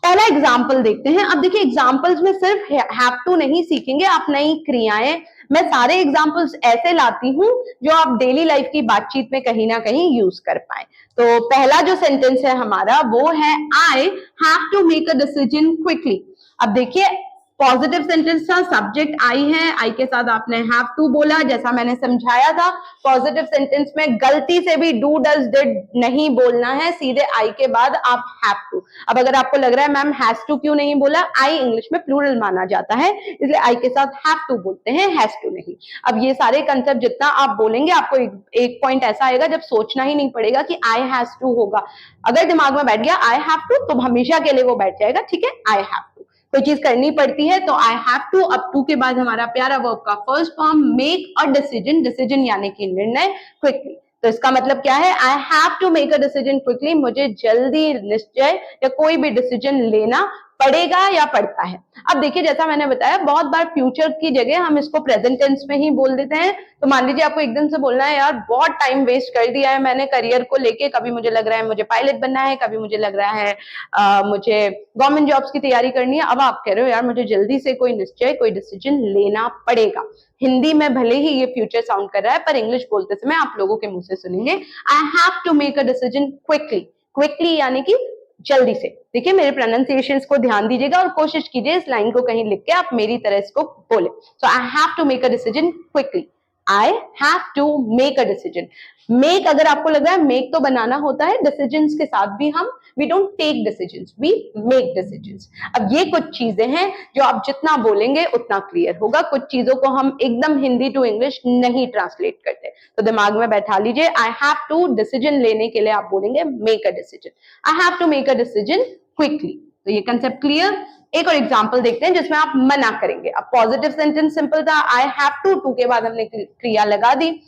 पहला एग्जाम्पल देखते हैं। अब देखिए एग्जाम्पल्स में सिर्फ हैव टू नहीं सीखेंगे आप, नई क्रियाएं, मैं सारे एग्जाम्पल्स ऐसे लाती हूं जो आप डेली लाइफ की बातचीत में कहीं ना कहीं यूज कर पाए। तो पहला जो सेंटेंस है हमारा वो है I have to make a decision quickly. अब देखिए पॉजिटिव सेंटेंस था, सब्जेक्ट आई है, आई के साथ आपने हैव टू बोला, जैसा मैंने समझाया था पॉजिटिव सेंटेंस में गलती से भी डू, डज, डिड नहीं बोलना है, सीधे आई के बाद आप हैव टू। अब अगर आपको लग रहा है मैम हैज टू क्यों नहीं बोला, आई इंग्लिश में प्लूरल माना जाता है इसलिए आई के साथ हैव टू बोलते हैं, हैज टू नहीं। अब ये सारे कंसेप्ट जितना आप बोलेंगे आपको एक पॉइंट ऐसा आएगा जब सोचना ही नहीं पड़ेगा कि आई हैज टू होगा, अगर दिमाग में बैठ गया आई हैव टू तो हमेशा के लिए वो बैठ जाएगा, ठीक है, आई हैव टू। कोई चीज करनी पड़ती है तो आई हैव टू, अब टू के बाद हमारा प्यारा वर्ब का first form make a decision, decision यानी कि निर्णय, क्विकली। तो इसका मतलब क्या है, I have to make a decision quickly, मुझे जल्दी निश्चय या कोई भी डिसीजन लेना पड़ेगा या पड़ता है। अब देखिए जैसा मैंने बताया बहुत बार फ्यूचर की जगह हम इसको प्रेजेंट टेंस में ही बोल देते हैं। तो मान लीजिए आपको एकदम से बोलना है यार बहुत टाइम वेस्ट कर दिया है मैंने करियर को लेके, कभी मुझे लग रहा है मुझे पायलट बनना है, कभी मुझे लग रहा है मुझे गवर्नमेंट जॉब्स की तैयारी करनी है। अब आप कह रहे हो यार मुझे जल्दी से कोई निश्चय, कोई डिसीजन लेना पड़ेगा। हिंदी में भले ही ये फ्यूचर साउंड कर रहा है पर इंग्लिश बोलते समय आप लोगों के मुंह से सुनेंगे I have to make a decision quickly. Quickly यानी कि जल्दी से। देखिए मेरे प्रोनाउंसिएशंस को ध्यान दीजिएगा और कोशिश कीजिए इस लाइन को कहीं लिख के आप मेरी तरह इसको बोले। So I have to make a decision quickly, I have to make a decision. Make अगर आपको लग रहा है मेक तो बनाना होता है, डिसीजंस के साथ भी हम we don't take decisions, we make decisions. अब ये कुछ चीजें हैं जो आप जितना बोलेंगे उतना क्लियर होगा। कुछ चीजों को हम एकदम हिंदी टू इंग्लिश नहीं ट्रांसलेट करते, तो दिमाग में बैठा लीजिए आई हैव टू, डिसीजन लेने के लिए आप बोलेंगे make a decision, I have to make a decision quickly. तो ये कंसेप्ट क्लियर। एक और एग्जांपल देखते हैं जिसमें आप मना करेंगे। अब पॉजिटिव सेंटेंस सिंपल था, आई हैव टू, टू के बाद हमने क्रिया लगा दी।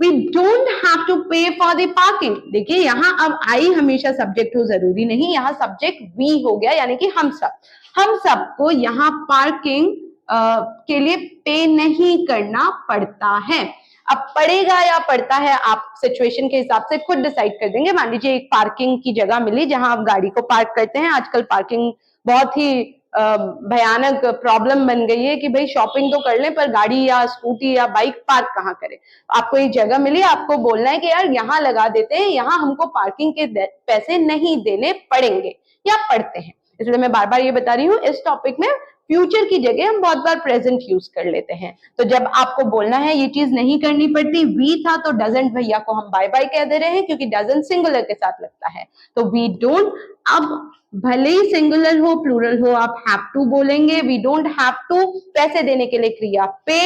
We don't have to pay for the parking। देखिए यहाँ अब आई हमेशा सब्जेक्ट हो जरूरी नहीं, यहाँ सब्जेक्ट वी हो गया यानी कि हम सबको यहाँ पार्किंग के लिए पे नहीं करना पड़ता है। अब पड़ेगा या पड़ता है आप सिचुएशन के हिसाब से खुद डिसाइड कर देंगे। मान लीजिए एक पार्किंग की जगह मिली जहां आप गाड़ी को पार्क करते हैं, आजकल पार्किंग बहुत ही भयानक प्रॉब्लम बन गई है कि भाई शॉपिंग तो कर लें पर गाड़ी या स्कूटी या बाइक पार्क कहाँ करें। आपको एक जगह मिली, आपको बोलना है कि यार यहाँ लगा देते हैं, यहाँ हमको पार्किंग के पैसे नहीं देने पड़ेंगे या पड़ते हैं। इसलिए मैं बार बार ये बता रही हूँ इस टॉपिक में फ्यूचर की जगह हम बहुत बार प्रेजेंट यूज कर लेते हैं। तो जब आपको बोलना है ये चीज नहीं करनी पड़ती, वी था तो डजंट भैया को हम बाय बाय कह दे रहे हैं क्योंकि डजंट सिंगुलर के साथ लगता है, तो वी डोंट। अब भले ही सिंगुलर हो प्लूरल हो आप हैव टू बोलेंगे। वी डोंट हैव टू, पैसे देने के लिए क्रिया पे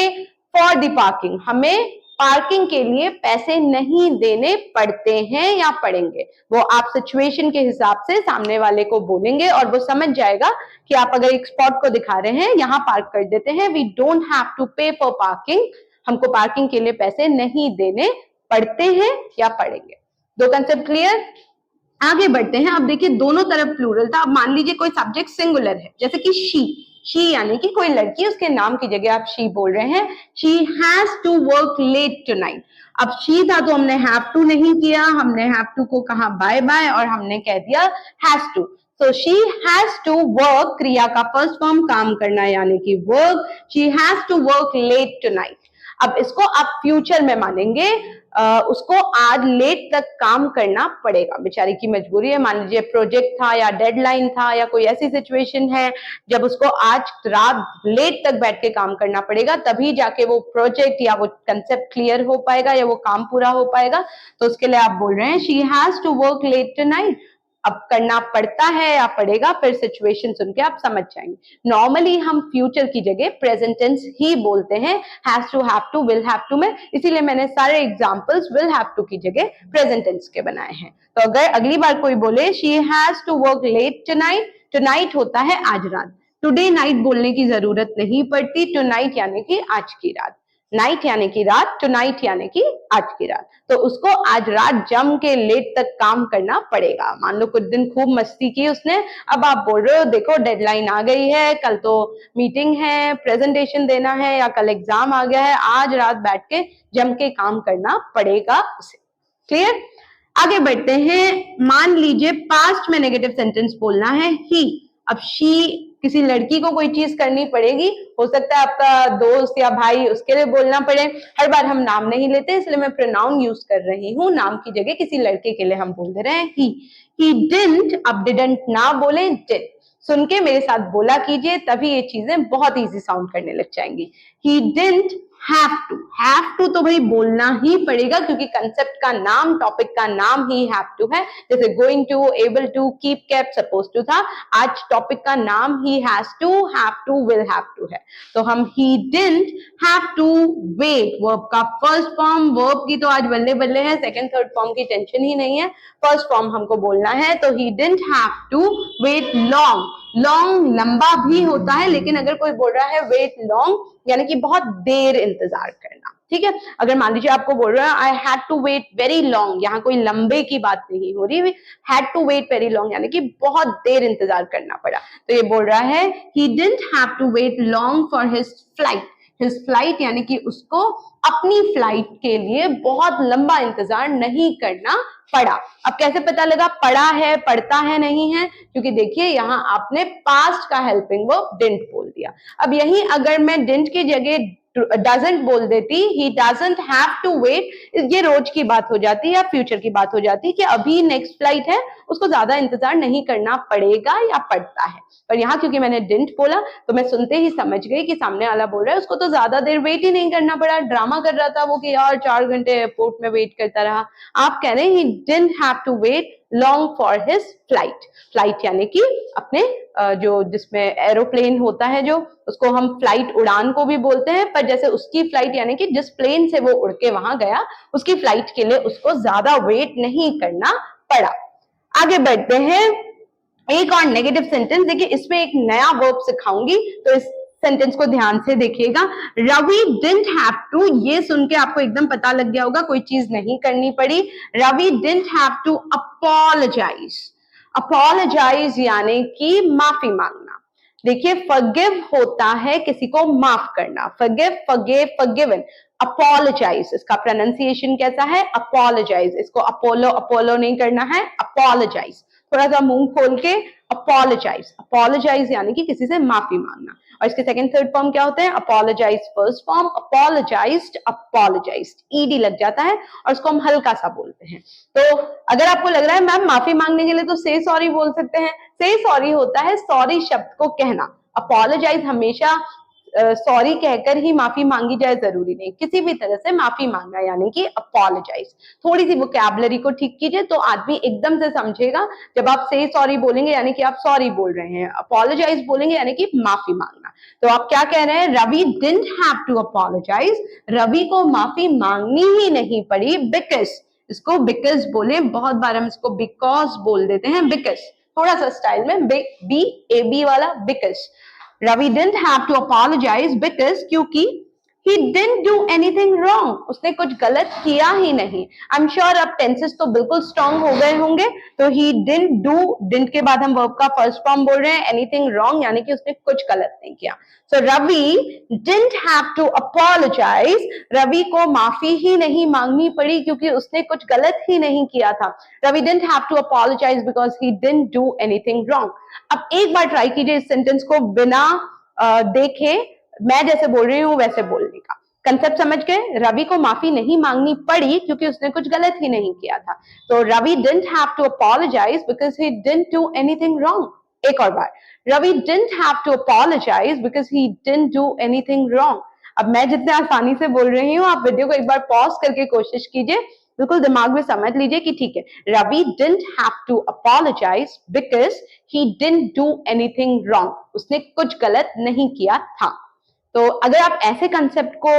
फॉर द पार्किंग, हमें पार्किंग के लिए पैसे नहीं देने पड़ते हैं या पड़ेंगे। वो आप सिचुएशन के हिसाब से सामने वाले को बोलेंगे और वो समझ जाएगा कि आप अगर एक स्पॉट को दिखा रहे हैं यहाँ पार्क कर देते हैं, वी डोंट हैव टू पे फॉर पार्किंग, हमको पार्किंग के लिए पैसे नहीं देने पड़ते हैं या पड़ेंगे। दो कंसेप्ट क्लियर? आगे बढ़ते हैं। अब देखिए दोनों तरफ प्लूरल था। अब मान लीजिए कोई सब्जेक्ट सिंगुलर है, जैसे कि शी यानी कि कोई लड़की, उसके नाम की जगह आप शी बोल रहे हैं। She has to work late tonight. अब शी था तो हमने हैव टू नहीं किया, हमने हैव टू को कहा बाय बाय और हमने कह दिया has to. So she has to work, क्रिया का फर्स्ट फॉर्म काम करना यानी कि work. She has to work late tonight. अब इसको आप फ्यूचर में मानेंगे, उसको आज लेट तक काम करना पड़ेगा, बेचारी की मजबूरी है। मान लीजिए प्रोजेक्ट था या डेडलाइन था या कोई ऐसी सिचुएशन है जब उसको आज रात लेट तक बैठ के काम करना पड़ेगा, तभी जाके वो प्रोजेक्ट या वो कंसेप्ट क्लियर हो पाएगा या वो काम पूरा हो पाएगा। तो उसके लिए आप बोल रहे हैं she has to work late tonight. अब करना पड़ता है या पड़ेगा, फिर सिचुएशन सुन के आप समझ जाएंगे। नॉर्मली हम फ्यूचर की जगह प्रेजेंट टेंस ही बोलते हैं has to, have to, will have to में, इसीलिए मैंने सारे एग्जांपल्स विल हैव टू की जगह प्रेजेंट टेंस के बनाए हैं। तो अगर अगली बार कोई बोले she has to work late tonight, tonight होता है आज रात, टुडे नाइट बोलने की जरूरत नहीं पड़ती, टुनाइट यानी कि आज की रात, नाइट यानी कि रात, टुनाइट यानी कि आज की रात। तो उसको आज रात जम के लेट तक काम करना पड़ेगा। मान लो कुछ दिन खूब मस्ती की उसने, अब आप बोल रहे हो देखो डेडलाइन आ गई है, कल तो मीटिंग है, प्रेजेंटेशन देना है या कल एग्जाम आ गया है, आज रात बैठ के जम के काम करना पड़ेगा उसे। क्लियर? आगे बढ़ते हैं। मान लीजिए पास्ट में नेगेटिव सेंटेंस बोलना है ही। अब शी, किसी लड़की को कोई चीज करनी पड़ेगी, हो सकता है आपका दोस्त या भाई, उसके लिए बोलना पड़े। हर बार हम नाम नहीं लेते, इसलिए मैं प्रोनाउन यूज कर रही हूँ। नाम की जगह किसी लड़के के लिए हम बोल दे रहे हैं ही डिडंट। अब डिडंट ना बोले, डिड। सुन के मेरे साथ बोला कीजिए, तभी ये चीजें बहुत इजी साउंड करने लग जाएंगी। ही डिडंट हैव टू तो भाई बोलना ही पड़ेगा, क्योंकि कंसेप्ट का नाम, टॉपिक का नाम ही हैव टू है। जैसे going to, able to, keep, kept, suppose to था, आज टॉपिक का नाम ही has to, have to, will have to है। तो हम he didn't have to wait, verb का फर्स्ट फॉर्म, वर्ब की तो आज बल्ले बल्ले है, सेकंड थर्ड फॉर्म की टेंशन ही नहीं है, फर्स्ट फॉर्म हमको बोलना है। तो he didn't have to wait long. Long लंबा भी होता है, लेकिन अगर कोई बोल रहा है वेट लॉन्ग यानी कि बहुत देर इंतजार करना, ठीक है। अगर मान लीजिए आपको बोल रहा है I had to wait very long, यहाँ कोई लंबे की बात नहीं हो रही, had to wait very long यानी कि बहुत देर इंतजार करना पड़ा। तो ये बोल रहा है he didn't have to wait long for his flight. His flight यानी कि उसको अपनी फ्लाइट के लिए बहुत लंबा इंतजार नहीं करना पड़ा। अब कैसे पता लगा पड़ा है, पढ़ता है नहीं है? क्योंकि देखिए यहाँ आपने पास्ट का हेल्पिंग वर्ब डिडंट बोल दिया। अब यही अगर मैं डिडंट की जगह डजंट बोल देती, he doesn't have to wait, ये रोज की बात हो जाती है या फ्यूचर की बात हो जाती है कि अभी नेक्स्ट फ्लाइट है, उसको ज्यादा इंतजार नहीं करना पड़ेगा या पड़ता है। पर यहाँ क्योंकि मैंने डिडंट बोला तो मैं सुनते ही समझ गई कि सामने वाला बोल रहा है उसको तो ज्यादा देर वेट ही नहीं करना पड़ा, ड्रामा कर रहा था वो कि यार 4 घंटे एयरपोर्ट में वेट करता रहा। आप कह रहे हैं he didn't have to wait long for his flight. Flight यानी कि अपने जो जिसमें एरोप्लेन होता है जो, उसको हम फ्लाइट उड़ान को भी बोलते हैं, पर जैसे उसकी फ्लाइट यानी कि जिस प्लेन से वो उड़ के वहां गया उसकी फ्लाइट के लिए उसको ज्यादा वेट नहीं करना पड़ा। आगे बढ़ते हैं। एक और नेगेटिव सेंटेंस देखिए, इसमें एक नया वर्ब सिखाऊंगी तो इस सेंटेंस को ध्यान से देखिएगा। रवि डिडंट हैव टू, ये सुन के आपको एकदम पता लग गया होगा कोई चीज नहीं करनी पड़ी। Ravi didn't have to apologise. Apologise यानी कि माफी मांगना। देखिए फॉरगिव होता है किसी को माफ करना, फॉरगिव, फॉरगिव, फॉरगिवन। अपोलोजाइज इसका प्रोनाउंसिएशन कैसा है? अपोलोजाइज। इसको अपोलो अपोलो नहीं करना है, अपोलोजाइज। थोड़ा सा मुंह खोल के अपोलोजाइज। अपोलोजाइज यानी कि किसी से माफी मांगना। और इसके सेकंड थर्ड फॉर्म क्या होते हैं? Apologise first form, apologised, apologised, ED लग जाता है और उसको हम हल्का सा बोलते हैं। तो अगर आपको लग रहा है मैम माफी मांगने के लिए तो से सॉरी बोल सकते हैं, से सॉरी होता है सॉरी शब्द को कहना। अपोलोजाइज हमेशा सॉरी कहकर ही माफी मांगी जाए जरूरी नहीं, किसी भी तरह से माफी मांगना यानी कि अपोलोजाइज। थोड़ी सी वोकैबुलरी को ठीक कीजिए तो आदमी एकदम से समझेगा। जब आप से सॉरी बोलेंगे यानी कि आप सॉरी बोल रहे हैं, अपोलोजाइज बोलेंगे यानी कि माफी मांगना। तो आप क्या कह रहे हैं? Ravi didn't have to apologise, Ravi को माफी मांगनी ही नहीं पड़ी बिकॉज, इसको बिकॉज बोले, बहुत बार हम इसको बिकॉज बोल देते हैं, बिकॉज थोड़ा सा स्टाइल में बी ए बी वाला because. Ravi didn't have to apologise because, क्योंकि He didn't do anything wrong. उसने कुछ गलत किया ही नहीं. I'm sure अब tenses तो बिल्कुल strong हो गए होंगे. तो he didn't do, didn't के बाद हम verb का first form बोल रहे हैं, anything wrong यानी कि उसने कुछ गलत नहीं किया. So Ravi didn't have to apologize. Ravi को माफी ही नहीं मांगनी पड़ी क्योंकि उसने कुछ गलत ही नहीं किया था. Ravi didn't have to apologize because he didn't do anything wrong. अब एक बार ट्राई कीजिए इस सेंटेंस को बिना देखे मैं जैसे बोल रही हूँ वैसे बोलने का. कंसेप्ट समझ गए? रवि को माफी नहीं मांगनी पड़ी क्योंकि उसने कुछ गलत ही नहीं किया था. तो Ravi didn't have to apologize because he didn't do anything wrong. एक और बार, Ravi didn't have to apologize because he didn't do anything wrong. अब मैं जितने आसानी से बोल रही हूँ आप वीडियो को एक बार पॉज करके कोशिश कीजिए, बिल्कुल दिमाग में समझ लीजिए कि ठीक है, Ravi didn't have to apologize because he didn't do anything wrong. उसने कुछ गलत नहीं किया था. तो अगर आप ऐसे कंसेप्ट को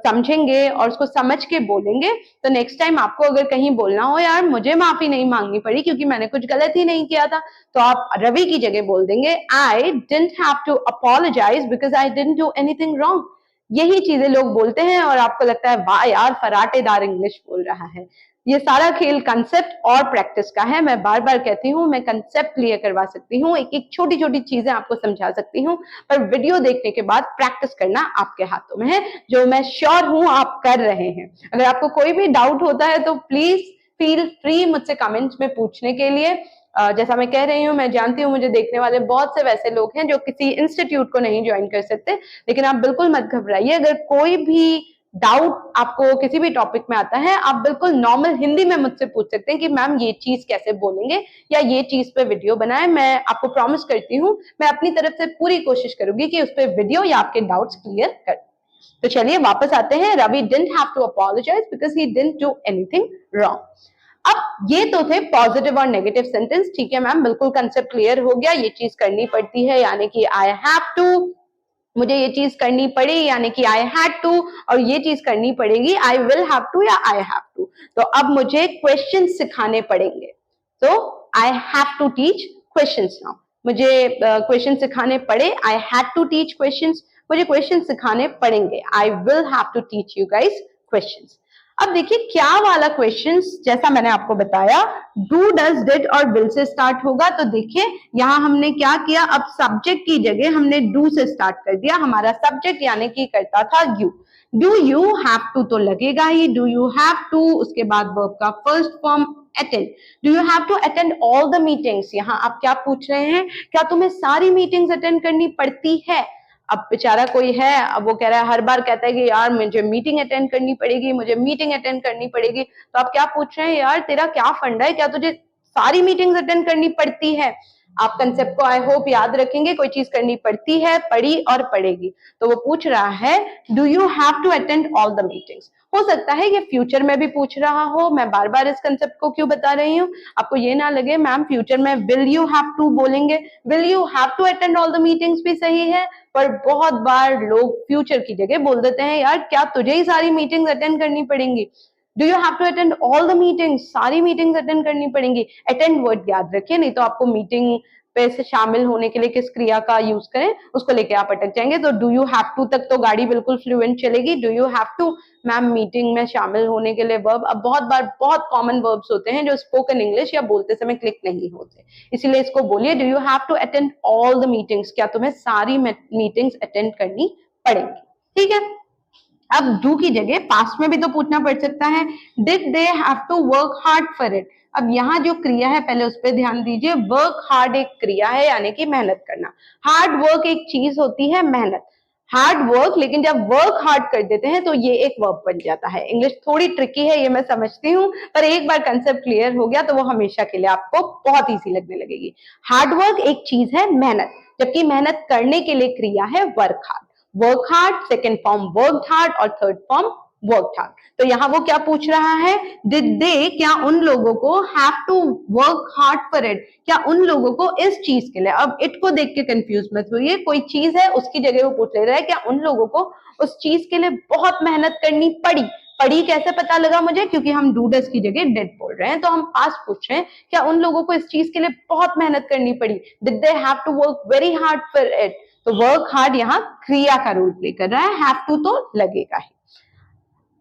समझेंगे और उसको समझ के बोलेंगे तो नेक्स्ट टाइम आपको अगर कहीं बोलना हो यार मुझे माफी नहीं मांगनी पड़ी क्योंकि मैंने कुछ गलत ही नहीं किया था, तो आप रवि की जगह बोल देंगे I didn't have to apologize because I didn't do anything wrong. यही चीजें लोग बोलते हैं और आपको लगता है वाह यार फराटेदार इंग्लिश बोल रहा है. ये सारा खेल कंसेप्ट और प्रैक्टिस का है. मैं बार बार कहती हूँ मैं कंसेप्ट क्लियर करवा सकती हूँ, एक एक छोटी छोटी चीजें आपको समझा सकती हूँ, पर वीडियो देखने के बाद प्रैक्टिस करना आपके हाथों में है, जो मैं श्योर हूँ आप कर रहे हैं. अगर आपको कोई भी डाउट होता है तो प्लीज फील फ्री मुझसे कमेंट्स में पूछने के लिए. जैसा मैं कह रही हूँ मैं जानती हूँ मुझे देखने वाले बहुत से वैसे लोग हैं जो किसी इंस्टीट्यूट को नहीं ज्वाइन कर सकते, लेकिन आप बिल्कुल मत घबराइए. अगर कोई भी डाउट आपको किसी भी टॉपिक में आता है आप बिल्कुल नॉर्मल हिंदी में मुझसे पूछ सकते हैं कि मैम ये चीज कैसे बोलेंगे या ये चीज पे वीडियो बनाए. मैं आपको प्रॉमिस करती हूँ मैं अपनी तरफ से पूरी कोशिश करूंगी कि उस पे वीडियो या आपके डाउट्स क्लियर कर. तो चलिए वापस आते हैं. Ravi didn't have to apologize because he didn't do anything wrong. अब ये तो थे पॉजिटिव और नेगेटिव सेंटेंस. ठीक है मैम, बिल्कुल कंसेप्ट क्लियर हो गया. ये चीज करनी पड़ती है यानी कि आई हैव टू, मुझे ये चीज करनी पड़ी यानी कि आई हैड टू, और ये चीज करनी पड़ेगी आई विल हैव टू या आई हैव टू. तो अब मुझे क्वेश्चन सिखाने पड़ेंगे. तो I have to teach questions now. मुझे क्वेश्चन सिखाने पड़े. I had to teach questions. मुझे क्वेश्चन सिखाने पड़ेंगे. I will have to teach you guys questions. अब देखिए क्या वाला क्वेश्चंस, जैसा मैंने आपको बताया डू डज डिड और विल से स्टार्ट होगा. तो देखिए यहां हमने क्या किया, अब सब्जेक्ट की जगह हमने डू से स्टार्ट कर दिया. हमारा सब्जेक्ट यानी कि करता था you. Do you have to तो लगेगा ही. डू यू हैव टू, उसके बाद वर्ब का first form attend. Do you have to attend all the meetings. यहाँ आप क्या पूछ रहे हैं, क्या तुम्हें सारी मीटिंग्स अटेंड करनी पड़ती है. अब बेचारा कोई है, अब वो कह रहा है, हर बार कहता है कि यार मुझे मीटिंग अटेंड करनी पड़ेगी, मुझे मीटिंग अटेंड करनी पड़ेगी. तो आप क्या पूछ रहे हैं, यार तेरा क्या फंडा है, क्या तुझे सारी मीटिंग्स अटेंड करनी पड़ती है. आप कंसेप्ट को आई होप याद रखेंगे. कोई चीज करनी पड़ती है, पड़ी और पड़ेगी. तो वो पूछ रहा है do you have to attend all the meetings. हो सकता है ये फ्यूचर में भी पूछ रहा हो. मैं बार बार इस कंसेप्ट को क्यों बता रही हूँ, आपको ये ना लगे मैम फ्यूचर में विल यू हैव टू बोलेंगे. Will you have to attend all the meetings भी सही है, पर बहुत बार लोग फ्यूचर की जगह बोल देते हैं यार क्या तुझे ही सारी मीटिंग्स अटेंड करनी पड़ेंगी. Do you have to attend all the meetings, सारी मीटिंग्स अटेंड करनी पड़ेंगी. अटेंड वर्ड याद रखिए, नहीं तो आपको मीटिंग पे से शामिल होने के लिए किस क्रिया का यूज करें उसको लेके आप अटक जाएंगे. तो डू यू हैव टू तक तो गाड़ी बिल्कुल फ्लुएंट चलेगी. Do you have to ma'am meeting में शामिल होने के लिए वर्ब. अब बहुत बार बहुत कॉमन वर्ब्स होते हैं जो स्पोकन इंग्लिश या बोलते समय क्लिक नहीं होते, इसीलिए इसको बोलिए do you have to attend all the meetings. क्या तुम्हें सारी मीटिंग्स अटेंड करनी पड़ेंगी. ठीक है. अब डू की जगह पास्ट में भी तो पूछना पड़ सकता है. Did they have to work hard for it. अब यहाँ जो क्रिया है पहले उस पर ध्यान दीजिए. वर्क हार्ड एक क्रिया है यानी कि मेहनत करना. हार्ड वर्क एक चीज होती है मेहनत, हार्ड वर्क. लेकिन जब वर्क हार्ड कर देते हैं तो ये एक वर्ब बन जाता है. इंग्लिश थोड़ी ट्रिकी है ये मैं समझती हूँ, पर एक बार कंसेप्ट क्लियर हो गया तो वो हमेशा के लिए आपको बहुत ईजी लगने लगेगी. हार्ड वर्क एक चीज है मेहनत, जबकि मेहनत करने के लिए क्रिया है work hard. Work hard, second form work hard और थर्ड फॉर्म वर्क हार्ड. तो यहाँ वो क्या पूछ रहा है, डिड दे, क्या उन लोगों को, have to work hard for it, क्या उन लोगों को इस चीज के लिए. अब इट को देख के कंफ्यूज मत होइए, कोई चीज है उसकी जगह वो पूछ ले रहा है क्या उन लोगों को उस चीज के लिए बहुत मेहनत करनी पड़ी. पड़ी कैसे पता लगा मुझे, क्योंकि हम डू डज की जगह डिड बोल रहे हैं, तो हम पास्ट पूछ रहे हैं क्या उन लोगों को इस चीज के लिए बहुत मेहनत करनी पड़ी. Did they have to work very hard for it. तो वर्क हार्ड यहाँ क्रिया का रोल प्ले कर रहा है, हैव टू तो लगेगा ही।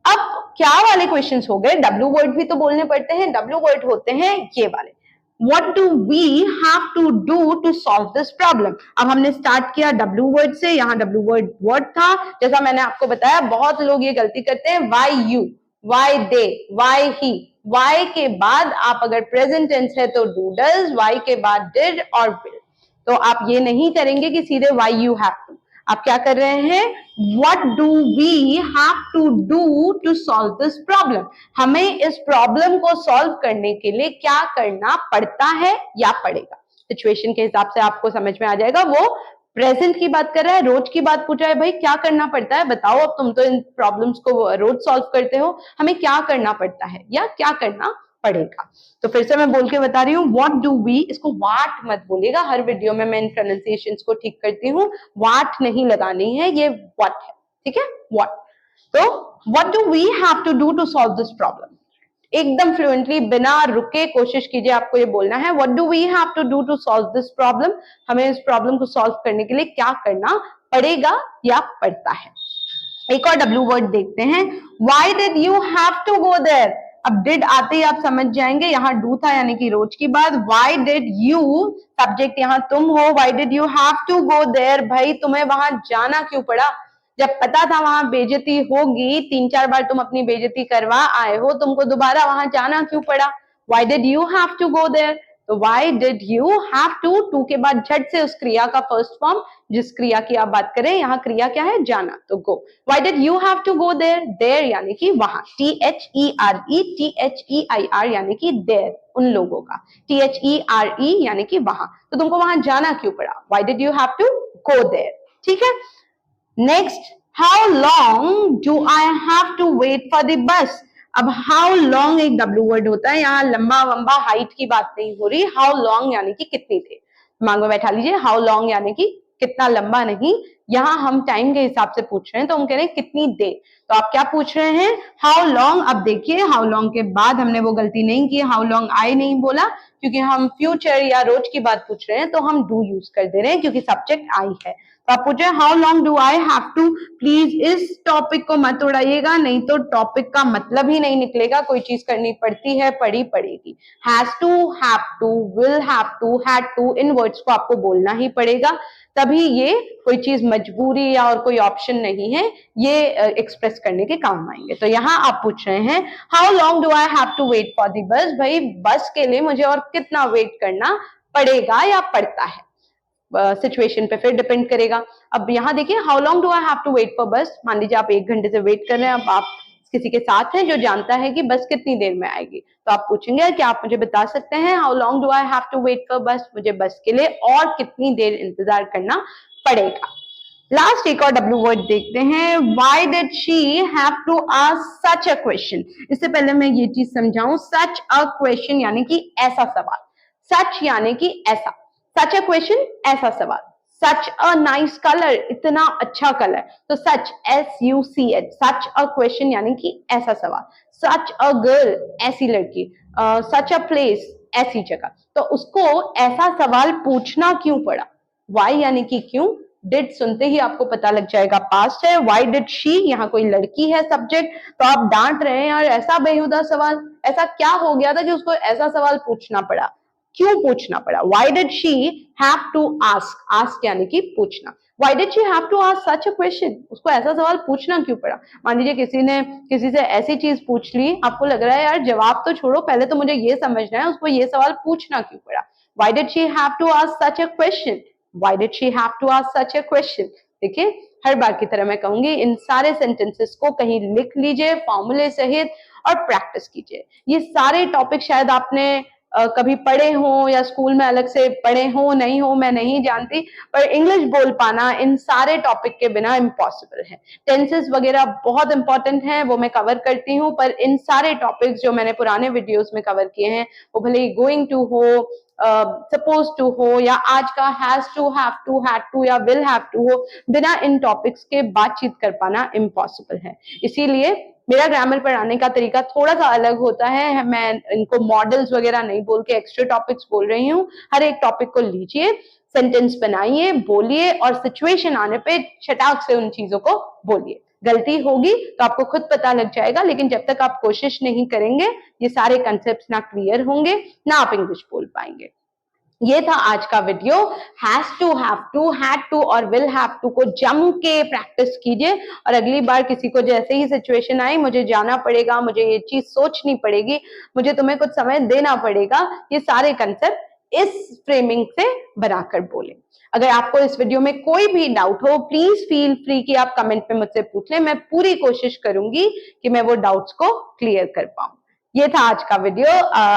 अब क्या वाले क्वेश्चंस हो गए, डब्ल्यू वर्ड भी तो बोलने पड़ते हैं, डब्ल्यू वर्ड होते हैं ये वाले, What do we have to do to solve this problem? अब हमने स्टार्ट किया W वर्ड से, यहाँ W वर्ड था, जैसा मैंने आपको बताया बहुत लोग ये गलती करते हैं, why you, why they, why he, why के बाद आप अगर प्रेजेंट टेंस है तो do does, why के बाद did और will, तो आप ये नहीं करेंगे कि सीधे why you have to, आप क्या कर रहे हैं, what do we have to do to solve this problem? हमें इस प्रॉब्लम को सॉल्व करने के लिए क्या करना पड़ता है या पड़ेगा। सिचुएशन के हिसाब से आपको समझ में आ जाएगा, वो प्रेजेंट की बात कर रहा है, रोज की बात पूछ रहा है, भाई क्या करना पड़ता है बताओ, अब तुम तो इन प्रॉब्लम्स को रोज सॉल्व करते हो, हमें क्या करना पड़ता है या क्या करना पड़ेगा। तो फिर से मैं बोल के बता रही हूँ, व्हाट डू वी, इसको वाट मत बोलिएगा, हर वीडियो में मैं इन प्रोनाउंसिएशंस को ठीक करती हूँ, वाट नहीं लगानी है, ये व्हाट है, ठीक है, व्हाट। तो what do we have to do to solve this problem, एकदम फ्लुएंटली बिना रुके कोशिश कीजिए आपको ये बोलना है, what do we have to do to solve this problem, हमें इस प्रॉब्लम को सॉल्व करने के लिए क्या करना पड़ेगा या पड़ता है। एक और डब्ल्यू वर्ड देखते हैं, why did you have to go there, अब डिड आते ही आप समझ जाएंगे, यहाँ डू था यानी कि रोज की बात, व्हाई डिड यू, सब्जेक्ट यहाँ तुम हो, why did you have to go there, भाई तुम्हें वहां जाना क्यों पड़ा, जब पता था वहां बेइज्जती होगी, 3-4 बार तुम अपनी बेइज्जती करवा आए हो, तुमको दोबारा वहां जाना क्यों पड़ा, why did you have to go there, तो why did you have to के बाद झट से उस क्रिया का फर्स्ट फॉर्म, जिस क्रिया की आप बात करें, यहाँ क्रिया क्या है, जाना, तो go, why did you have to go there, there यानी कि वहां, THERE यानी कि देयर, उन लोगों का, THERE यानी कि वहां, तो तुमको वहां जाना क्यों पड़ा, why did you have to go there, ठीक है। Next, how long do I have to wait for the bus, अब हाउ लॉन्ग एक डब्ल्यू वर्ड होता है, यहाँ लंबा वंबा हाइट की बात नहीं हो रही, हाउ लॉन्ग यानी कि कितनी देर, दिमाग में बैठा लीजिए, हाउ लॉन्ग यानी कि कितना लंबा नहीं, यहाँ हम टाइम के हिसाब से पूछ रहे हैं, तो हम कह रहे हैं कितनी देर, तो आप क्या पूछ रहे हैं, हाउ लॉन्ग। अब देखिए हाउ लॉन्ग के बाद हमने वो गलती नहीं की, हाउ लॉन्ग आई नहीं बोला, क्योंकि हम फ्यूचर या रोज की बात पूछ रहे हैं, तो हम डू यूज कर दे रहे हैं क्योंकि सब्जेक्ट आई है, तो आप पूछ रहे हैं how long do I have to, please इस टॉपिक को मत उड़ाइएगा, नहीं तो टॉपिक का मतलब ही नहीं निकलेगा, कोई चीज करनी पड़ती है पड़ी पड़ेगी, has to, have to, will have to, had to, इन वर्ड्स को आपको बोलना ही पड़ेगा, तभी ये कोई चीज मजबूरी या और कोई ऑप्शन नहीं है, ये एक्सप्रेस करने के काम आएंगे। तो यहाँ आप पूछ रहे हैं how long do I have to wait for the bus, भाई बस के लिए मुझे और कितना वेट करना पड़ेगा या पड़ता है, सिचुएशन पे फिर डिपेंड करेगा। अब यहाँ देखिए how long do I have to wait for bus, मान लीजिए आप 1 घंटे से वेट कर रहे हैं, अब आप किसी के साथ हैं जो जानता है कि बस कितनी देर में आएगी, तो आप पूछेंगे क्या आप मुझे बता सकते हैं how long do I have to wait for bus, मुझे बस के लिए और कितनी देर इंतजार करना पड़ेगा। लास्ट एक और डब्ल्यू वर्ड देखते हैं, why did she have to ask such a question, इससे पहले मैं ये चीज समझाऊं, सच अ क्वेश्चन यानी कि ऐसा सवाल, सच यानी कि ऐसा, सच अ क्वेश्चन ऐसा सवाल, सच अ नाइस कलर इतना अच्छा कलर, तो सच SUCH, सच अ क्वेश्चन यानी कि ऐसा सवाल, सच अ गर्ल ऐसी लड़की, सच अ प्लेस ऐसी जगह, तो उसको ऐसा सवाल पूछना क्यों पड़ा, वाई यानी कि क्यों, डिड सुनते ही आपको पता लग जाएगा पास्ट है, वाई डिड शी, यहाँ कोई लड़की है सब्जेक्ट, तो आप डांट रहे हैं यार ऐसा बेहुदा सवाल, ऐसा क्या हो गया था कि उसको ऐसा सवाल पूछना पड़ा, क्यों पूछना पड़ा, why did she have to ask, ask यानी कि पूछना, why did she have to ask such a question, उसको ऐसा सवाल पूछना क्यों पड़ा। मान लीजिए किसी ने किसी से ऐसी चीज पूछ ली, आपको लग रहा है यार जवाब तो छोड़ो, पहले तो मुझे ये समझना है उसको ये सवाल पूछना क्यों पड़ा, why did she have to ask such a question, why did she have to ask such a question। देखिए हर बार की तरह मैं कहूंगी, इन सारे सेंटेंसेस को कहीं लिख लीजिए फॉर्मूले सहित और प्रैक्टिस कीजिए। ये सारे टॉपिक शायद आपने कभी पढ़े हो या स्कूल में अलग से पढ़े हो नहीं हो मैं नहीं जानती, पर इंग्लिश बोल पाना इन सारे टॉपिक के बिना इम्पॉसिबल है। टेंसेस वगैरह बहुत इंपॉर्टेंट हैं, वो मैं कवर करती हूँ, पर इन सारे टॉपिक्स जो मैंने पुराने वीडियोस में कवर किए हैं, वो भले ही गोइंग टू हो, सपोज टू हो या आज का has to, have to, had to या विल हैव टू हो, बिना इन टॉपिक्स के बातचीत कर पाना इम्पॉसिबल है। इसीलिए मेरा ग्रामर पढ़ाने का तरीका थोड़ा सा अलग होता है, मैं इनको मॉडल्स वगैरह नहीं बोल के एक्स्ट्रा टॉपिक्स बोल रही हूँ। हर एक टॉपिक को लीजिए, सेंटेंस बनाइए, बोलिए और सिचुएशन आने पे चटाक से उन चीजों को बोलिए। गलती होगी तो आपको खुद पता लग जाएगा, लेकिन जब तक आप कोशिश नहीं करेंगे ये सारे कंसेप्ट ना क्लियर होंगे, ना आप इंग्लिश बोल पाएंगे। ये था आज का video. Has to, have to, had to और विल हैव टू को जम के प्रैक्टिस कीजिए, और अगली बार किसी को जैसे ही सिचुएशन आई, मुझे जाना पड़ेगा, मुझे ये चीज सोचनी पड़ेगी, मुझे तुम्हें कुछ समय देना पड़ेगा, ये सारे कंसेप्ट इस फ्रेमिंग से बनाकर बोले। अगर आपको इस वीडियो में कोई भी डाउट हो, प्लीज फील फ्री कि आप कमेंट में मुझसे पूछ लें। मैं पूरी कोशिश करूंगी कि मैं वो डाउट्स को क्लियर कर पाऊं। ये था आज का वीडियो।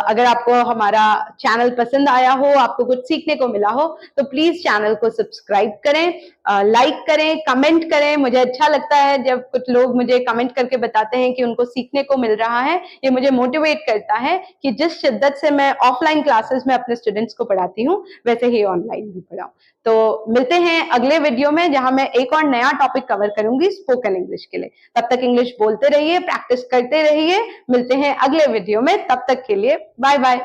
अगर आपको हमारा चैनल पसंद आया हो, आपको कुछ सीखने को मिला हो, तो प्लीज चैनल को सब्सक्राइब करें, लाइक करें, कमेंट करें। मुझे अच्छा लगता है जब कुछ लोग मुझे कमेंट करके बताते हैं कि उनको सीखने को मिल रहा है। ये मुझे मोटिवेट करता है कि जिस शिद्दत से मैं ऑफलाइन क्लासेस में अपने स्टूडेंट्स को पढ़ाती हूँ, वैसे ही ऑनलाइन भी पढ़ाऊं। तो मिलते हैं अगले वीडियो में, जहां मैं एक और नया टॉपिक कवर करूंगी स्पोकन इंग्लिश के लिए। तब तक इंग्लिश बोलते रहिए, प्रैक्टिस करते रहिए। मिलते हैं अगले वीडियो में, तब तक के लिए बाय बाय।